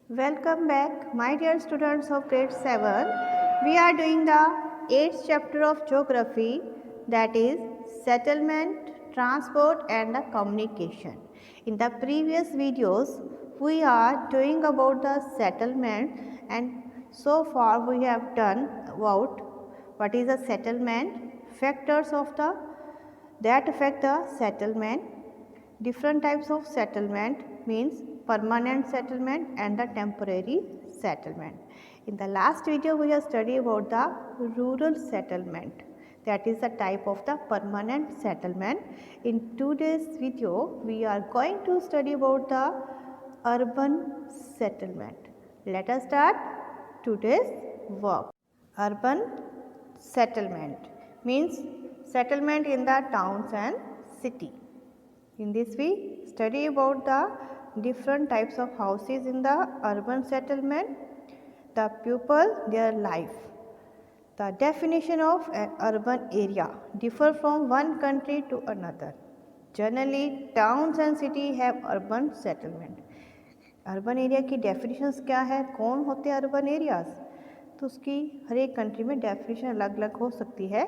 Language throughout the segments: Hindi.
Welcome back, my dear students of grade 7. We are doing the 8th chapter of geography, that is settlement, transport and the communication. In the previous videos, we are doing about the settlement, and so far we have done about what is a settlement, factors of the that affect the settlement. Different types of settlement means permanent settlement and the temporary settlement. In the last video we have studied about the rural settlement, that is a type of the permanent settlement. In today's video we are going to study about the urban settlement. Let us start today's work. Urban settlement means settlement in the towns and city. In this we study about the different types of houses in the urban settlement, the people, their life. The definition of an urban area differ from one country to another. Generally, towns and city have urban settlement. Urban area की डेफिनेशंस क्या है, कौन होते हैं अर्बन एरियाज, तो उसकी हर एक कंट्री में डेफिनेशन अलग अलग हो सकती है.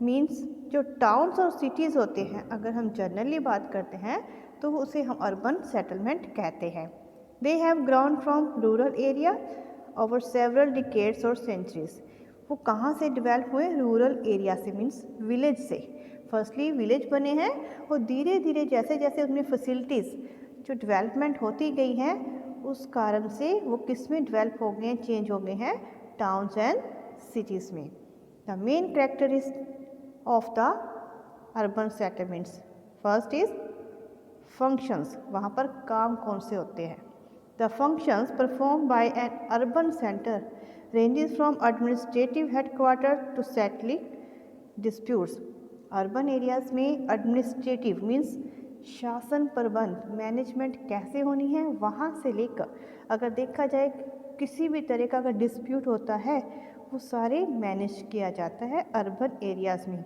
मीन्स जो टाउन्स और सिटीज़ होते हैं, अगर हम जनरली बात करते हैं तो उसे हम अर्बन सेटलमेंट कहते हैं. They have ground from rural area over several decades और सेंचुरीज. वो कहाँ से डेवलप हुए, रूरल एरिया से, मीन्स विलेज से. फर्स्टली विलेज बने हैं और धीरे धीरे जैसे जैसे उनमें फैसिलिटीज़ जो डेवलपमेंट होती गई हैं उस कारण से वो किस में डेवलप हो गए, चेंज हो गए हैं, टाउन्स एंड सिटीज़ में. The main characteristic of the urban settlements, first is functions. वहाँ पर काम कौन से होते हैं. The functions perform by an urban centre ranges from administrative headquarter to settling disputes. Urban areas में एडमिनिस्ट्रेटिव मीन्स शासन प्रबंध, मैनेजमेंट कैसे होनी है, वहाँ से लेकर अगर देखा जाए किसी भी तरह का अगर डिस्प्यूट होता है वो सारे मैनेज किया जाता है अर्बन एरियाज में.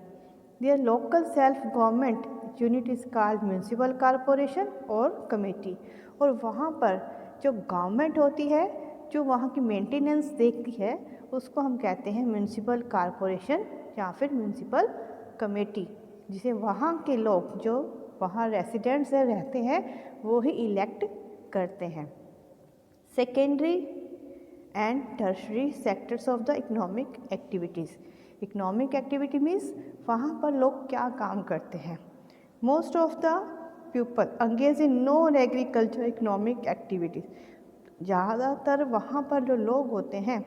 Their local self government unit is called municipal corporation और कमेटी. और वहाँ पर जो गवर्नमेंट होती है, जो वहाँ की मेंटेनेंस देखती है, उसको हम कहते हैं म्यूनसिपल कॉरपोरेशन या फिर म्यूनसिपल कमेटी, जिसे वहाँ के लोग जो वहाँ रेसिडेंट्स रहते हैं वो ही इलेक्ट करते हैं. Secondary and tertiary sectors of the economic activities. Economic activity means वहाँ पर लोग क्या काम करते हैं. Most of the people engage in non agriculture economic activities. ज़्यादातर वहाँ पर जो लोग होते हैं,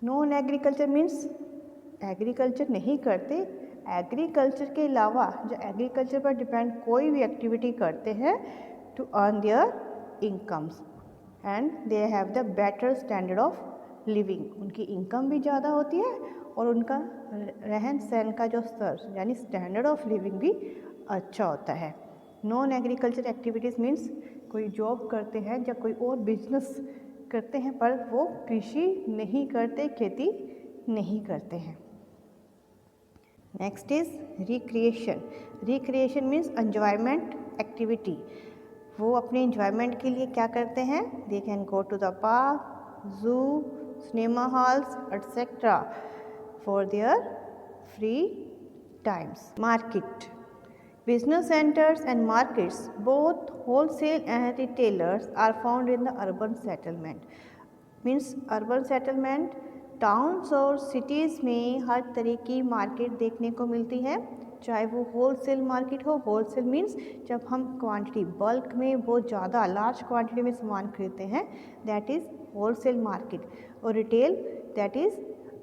नॉन एग्रीकल्चर मीन्स एग्रीकल्चर नहीं करते, एग्रीकल्चर के अलावा जो एग्रीकल्चर पर डिपेंड कोई भी एक्टिविटी करते हैं to earn their incomes and they have the better standard of living. उनकी इनकम भी ज़्यादा होती है और उनका रहन सहन का जो स्तर यानी स्टैंडर्ड ऑफ लिविंग भी अच्छा होता है. नॉन एग्रीकल्चर एक्टिविटीज़ मीन्स कोई जॉब करते हैं या कोई और बिजनेस करते हैं पर वो कृषि नहीं करते, खेती नहीं करते हैं. Next is recreation. Recreation means enjoyment activity. वो अपने एंजॉयमेंट के लिए क्या करते हैं, they can go to the park, zoo, cinema halls etcetera for their free times. Market. Business centers and markets, both wholesale and retailers, are found in the urban settlement. Means urban settlement towns और सिटीज़ में हर तरह की मार्केट देखने को मिलती है, चाहे वो होलसेल मार्केट हो. होलसेल मीन्स जब हम क्वांटिटी बल्क में बहुत ज़्यादा लार्ज क्वांटिटी में सामान खरीदते हैं, दैट इज़ होलसेल मार्केट. और retail that is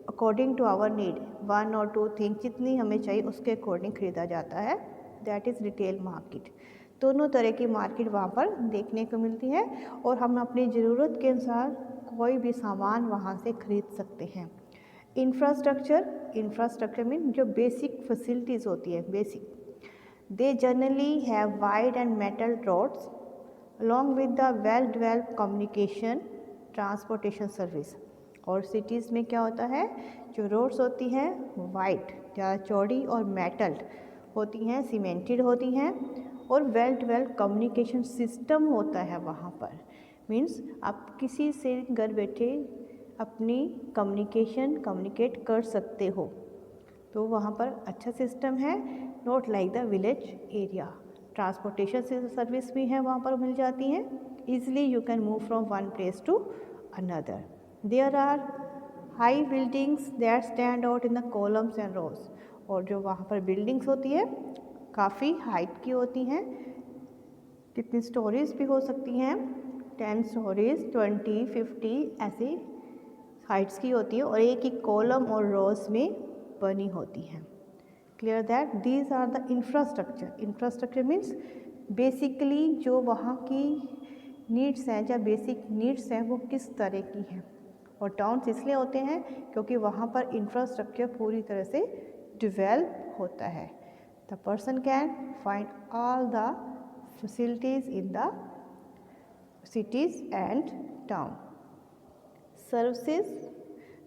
according to our need, 1 और 2 थिंग जितनी हमें चाहिए उसके अकॉर्डिंग खरीदा जाता है, दैट इज़ रिटेल मार्केट. दोनों तरह की मार्केट वहाँ पर देखने को मिलती है और हम अपनी ज़रूरत के अनुसार कोई भी सामान वहाँ से खरीद सकते हैं. इंफ्रास्ट्रक्चर. इंफ्रास्ट्रक्चर मीन जो बेसिक फैसिलिटीज़ होती है, basic. They generally have wide and metal roads along with the well developed communication transportation service. और सिटीज़ में क्या होता है, जो रोड्स होती हैं वाइड, ज़्यादा चौड़ी और मेटल होती हैं, सीमेंटेड होती हैं और वेल डेवलप्ड कम्युनिकेशन सिस्टम होता है वहाँ पर. मीन्स आप किसी से घर बैठे अपनी कम्युनिकेट कर सकते हो, तो वहाँ पर अच्छा सिस्टम है, not like the village area. Transportation service भी है, वहाँ पर मिल जाती हैं, easily you can move from one place to another. There are high buildings that stand out in the columns and rows, और जो वहाँ पर बिल्डिंग्स होती है काफ़ी हाइट की होती हैं, कितनी स्टोरीज भी हो सकती हैं, 10 स्टोरीज, 20, 50 ऐसी हाइट्स की होती है, और एक एक कॉलम और रोज में बनी होती हैं। Clear that these are the infrastructure means basically जो वहाँ की नीड्स हैं, या बेसिक नीड्स हैं, वो किस तरह की हैं। और टाउन्स इसलिए होते हैं क्योंकि वहाँ पर इंफ्रास्ट्रक्चर पूरी तरह से डिवेल्प होता है। The person can find all the facilities in the cities and town. Services,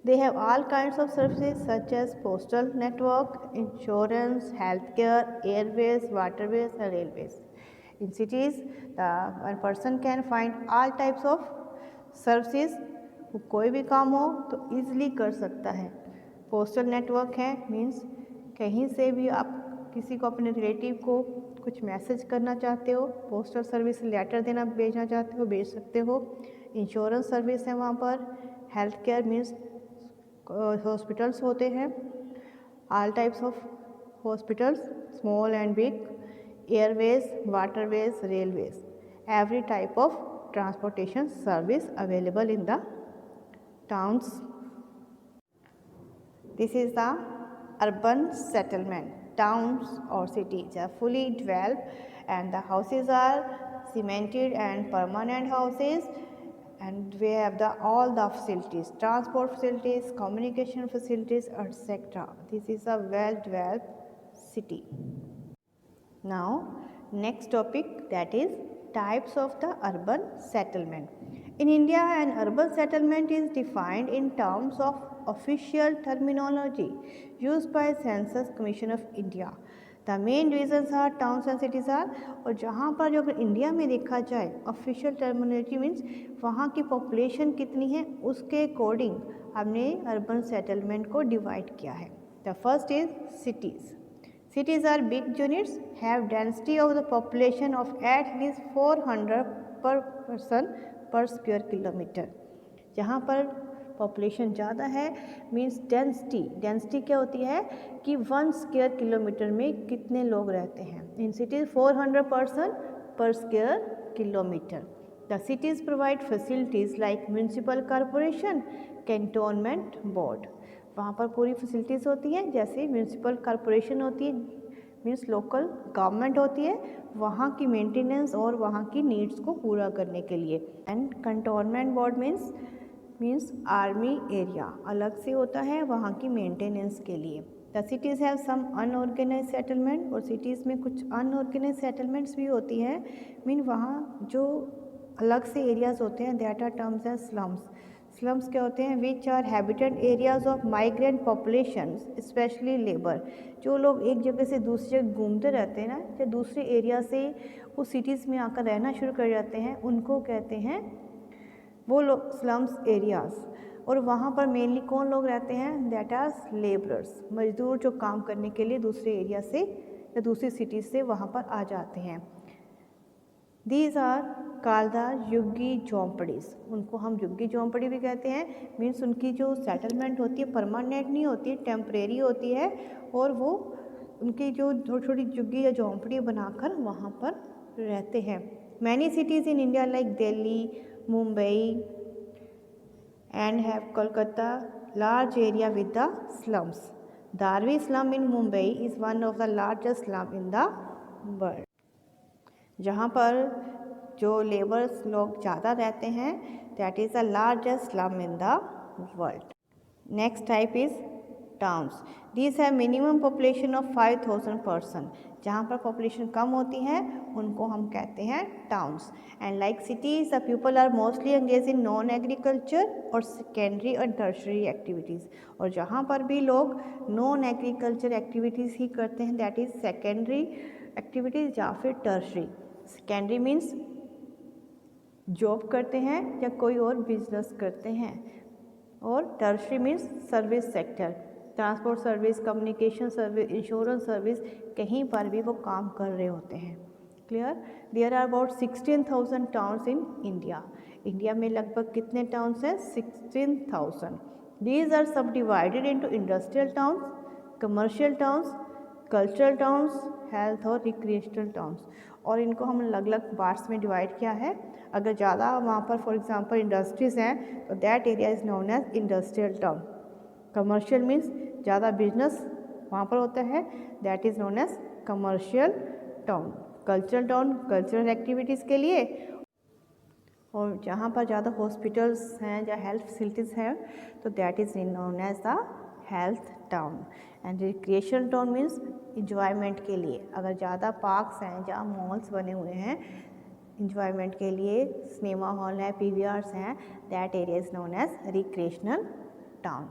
they have all kinds of services such as postal network, insurance, healthcare, airways, waterways and railways. In cities, one person can find all types of services, कोई भी काम हो तो ईजिली कर सकता है। पोस्टल नेटवर्क है, मीन्स कहीं से भी आप किसी को, अपने रिलेटिव को कुछ मैसेज करना चाहते हो, पोस्टल सर्विस लेटर देना भेजना चाहते हो, भेज सकते हो। इंश्योरेंस सर्विस है वहाँ पर। हेल्थ केयर मीन्स हॉस्पिटल्स होते हैं, all types of hospitals, small and big, Airways, waterways, railways, every type of transportation service available in the towns. This is the urban settlement. Towns or cities are fully developed and the houses are cemented and permanent houses, and we have all the facilities, transport facilities, communication facilities, etc. This is a well developed city. Now next topic, that is types of the urban settlement. In India, an urban settlement is defined in terms of official terminology used by Census Commission of India. The main reasons are towns and cities are, और जहाँ पर जो अगर इंडिया में देखा जाए ऑफिशियल टर्मिनोलॉजी मीन्स वहाँ की पॉपुलेशन कितनी है उसके अकॉर्डिंग हमने अर्बन सेटलमेंट को डिवाइड किया है। The first is cities. Cities are big units, have density of the population of at least 400 per person per square kilometer. जहाँ पर पॉपुलेशन ज़्यादा है मीन्स डेंसिटी क्या होती है कि 1 स्क्वायर किलोमीटर में कितने लोग रहते हैं। इन सिटीज़ 400 पर्सन पर square kilometre. The cities provide facilities like municipal corporation, cantonment board. वहाँ पर पूरी फैसिलिटीज़ होती हैं, जैसे म्यूनसिपल कॉरपोरेशन होती है मीन्स लोकल गवर्नमेंट होती है, वहाँ की मेंटेनेंस और वहाँ की नीड्स को पूरा करने के लिए. And cantonment board means army area अलग से होता है वहाँ की मेंटेनेंस के लिए. The cities have some unorganize settlement, और सिटीज़ में कुछ अनऑर्गेनाइज सेटलमेंट्स भी होती हैं, मीन वहाँ जो अलग से एरियाज़ होते हैं, that are terms as slums. Slums क्या होते हैं? Which are habited areas of migrant population specially labour. जो लोग एक जगह से दूसरी जगह घूमते रहते हैं ना, या दूसरे एरिया से उस सिटीज़ में आकर रहना शुरू कर जाते हैं, उनको कहते हैं वो लोग स्लम्स एरियाज़. और वहाँ पर मेनली कौन लोग रहते हैं? दैट आर लेबरर्स, मजदूर जो काम करने के लिए दूसरे एरिया से या दूसरी सिटीज़ से वहाँ पर आ जाते हैं. दीज आर कॉल्ड द झुग्गी झोंपड़ीज़. उनको हम झुग्गी झोंपड़ी भी कहते हैं. मीन्स उनकी जो सेटलमेंट होती है परमानेंट नहीं होती है, टेम्परेरी होती है, और वो उनकी जो छोटी छोटी झुग्गी या झोंपड़ी बनाकर वहाँ पर रहते हैं. Many cities in India like Delhi, Mumbai and have Kolkata large area with the slums. Dharavi slum in Mumbai is one of the largest slum in the world. जहाँ पर जो लेबर्स लोग ज़्यादा रहते हैं, that is the largest slum in the world. Next type is towns. These have minimum population of 5000 person. जहाँ पर पॉपुलेशन कम होती है उनको हम कहते हैं towns. And like cities the people are mostly engage in non agriculture और सेकेंडरी और टर्शरी एक्टिविटीज़. और जहाँ पर भी लोग नॉन एग्रीकल्चर एक्टिविटीज़ ही करते हैं, दैट इज़ सेकेंडरी एक्टिविटीज़ या फिर टर्शरी. सेकेंडरी मीन्स जॉब करते हैं या कोई और बिजनेस करते हैं। और tertiary means service sector, transport service, communication service, insurance service, कहीं पर भी वो काम कर रहे होते हैं। Clear? There are about 16,000 towns in India. India में लगभग कितने टाउन्स हैं? 16,000। दीज आर सब divided into industrial towns, commercial towns, cultural towns, health और रिक्रिएशनल टाउन्स। और इनको हम अलग अलग पार्ट्स में डिवाइड किया है। अगर ज़्यादा वहाँ पर फॉर एग्जांपल इंडस्ट्रीज़ हैं तो that area is known as industrial town. Commercial means ज़्यादा बिजनेस वहाँ पर होता है, that is known as commercial town. Cultural town cultural activities के लिए, और जहाँ पर ज़्यादा हॉस्पिटल्स हैं या हेल्थ फैसिलिटीज़ हैं तो that is known as the health town. And recreation town means enjoyment के लिए, अगर ज़्यादा पार्क्स हैं जहाँ मॉल्स बने हुए हैं इंजॉयमेंट के लिए, सिनेमा हॉल है, पीवीआर्स हैं, that area is known as recreational town.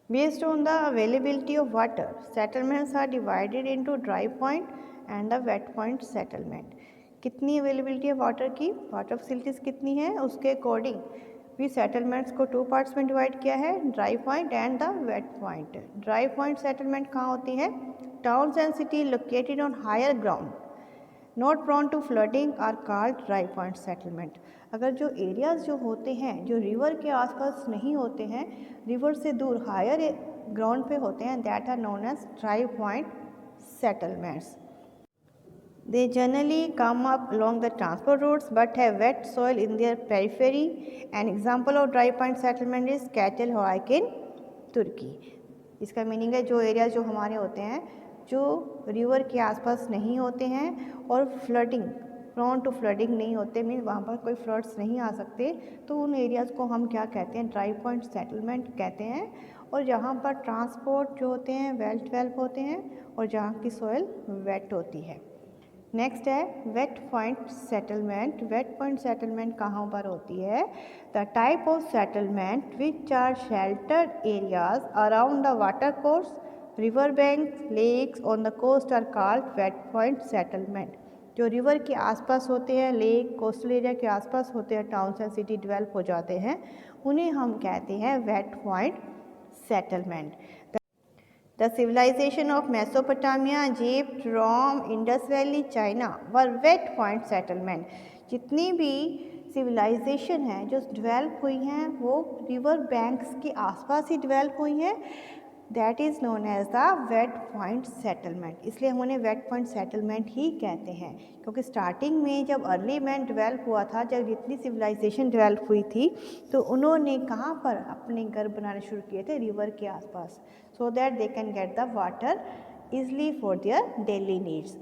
Based on the availability of water, settlements are divided into dry point and the wet point settlement. कितनी अवेलेबिलिटी है वाटर की, वाटर फैसिलिटीज़ कितनी है, उसके अकॉर्डिंग भी सेटलमेंट्स को 2 पार्ट्स में डिवाइड किया है, dry point and the wet point. Dry point settlement कहाँ होती है? Towns and city located on higher ground not prone to flooding are called dry point settlement. अगर जो एरियाज़ जो होते हैं जो रिवर के आसपास नहीं होते हैं, रिवर से दूर हायर ग्राउंड पे होते हैं, that are known as dry point settlements. They generally come up along the transport routes but have wet soil in their periphery. An example of dry point settlement is Cattle Horike in Turkey. इसका मीनिंग है जो एरिया जो हमारे होते हैं जो रिवर के आसपास नहीं होते हैं और फ्लडिंग प्रोन टू फ्लडिंग नहीं होते, मीन वहाँ पर कोई फ्लड्स नहीं आ सकते, तो उन एरियाज़ को हम क्या कहते हैं? ड्राई पॉइंट सेटलमेंट कहते हैं। और जहाँ पर ट्रांसपोर्ट जो होते हैं वेल डेवलप होते हैं और जहाँ की सॉइल वेट होती है। नेक्स्ट है wet point settlement. Wet point settlement कहाँ पर होती है? The type of settlement which are sheltered areas around the water course, river bank, lakes on the coast are called wet point settlement. जो रिवर के आसपास होते हैं, लेक कोस्टल एरिया के आसपास होते हैं, टाउन्स एंड सिटी डेवलप हो जाते हैं, उन्हें हम कहते हैं wet point settlement. The civilization of Mesopotamia, Egypt, Rome, Indus Valley, China were wet point settlement. जितनी भी सिविलाइजेशन है जो डेवलप हुई हैं वो रिवर बैंक्स के आसपास ही डेवलप हुई हैं, that is known as the wet point settlement. इसलिए हम उन्हें वेट पॉइंट सेटलमेंट ही कहते हैं, क्योंकि स्टार्टिंग में जब अर्ली मैन डेवलप हुआ था, जब जितनी सिविलाइजेशन डेवलप हुई थी, तो उन्होंने कहाँ पर अपने घर बनाने शुरू किए थे? रिवर के आसपास, so that they can get the water easily for their daily needs.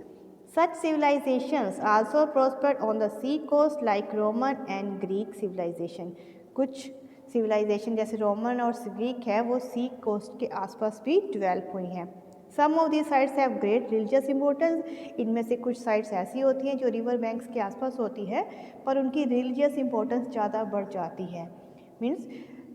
Such civilizations also prospered on the sea coast like Roman and Greek civilization. कुछ सिविलाइजेशन जैसे रोमन और ग्रीक है वो सी कोस्ट के आसपास भी डेवलप हुई हैं। Some of these sites have great religious importance. इनमें से कुछ साइट्स ऐसी होती हैं जो रिवर बैंक्स के आसपास होती है पर उनकी रिलीजियस इंपॉर्टेंस ज़्यादा बढ़ जाती है, मीन्स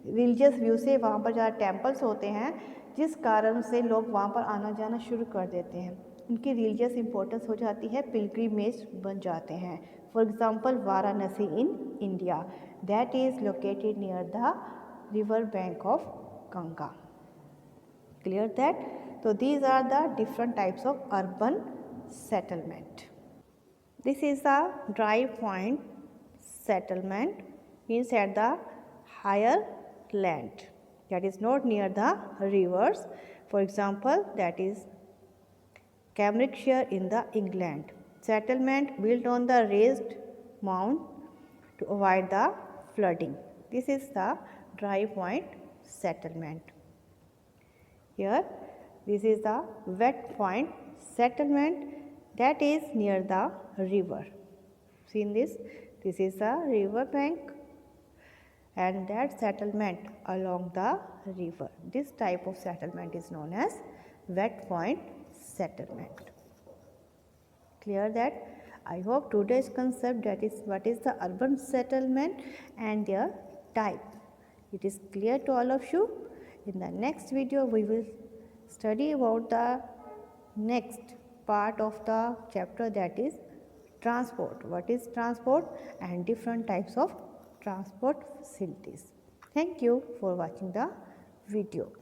रिलीजियस व्यू से वहाँ पर ज़्यादा टेम्पल्स होते हैं जिस कारण से लोग वहाँ पर आना जाना शुरू कर देते हैं, उनकी रिलीजियस इंपॉर्टेंस हो जाती है, पिलग्रिमेज बन जाते हैं। For example Varanasi in India, that is located near the river bank of Ganga. Clear that? तो these are the different types of urban settlement. This is the dry point settlement, means at the higher land that is not near the rivers. For example, that is Cambridgeshire in the England. Settlement built on the raised mound to avoid the flooding. This is the dry point settlement. Here, this is the wet point settlement that is near the river. See in this, this is the river bank and that settlement along the river. This type of settlement is known as wet point settlement. Clear that? I hope today's concept, that is what is the urban settlement and their type, it is clear to all of you. In the next video we will study about the next part of the chapter, that is transport, what is transport, and different types of transport facilities. Thank you for watching the video.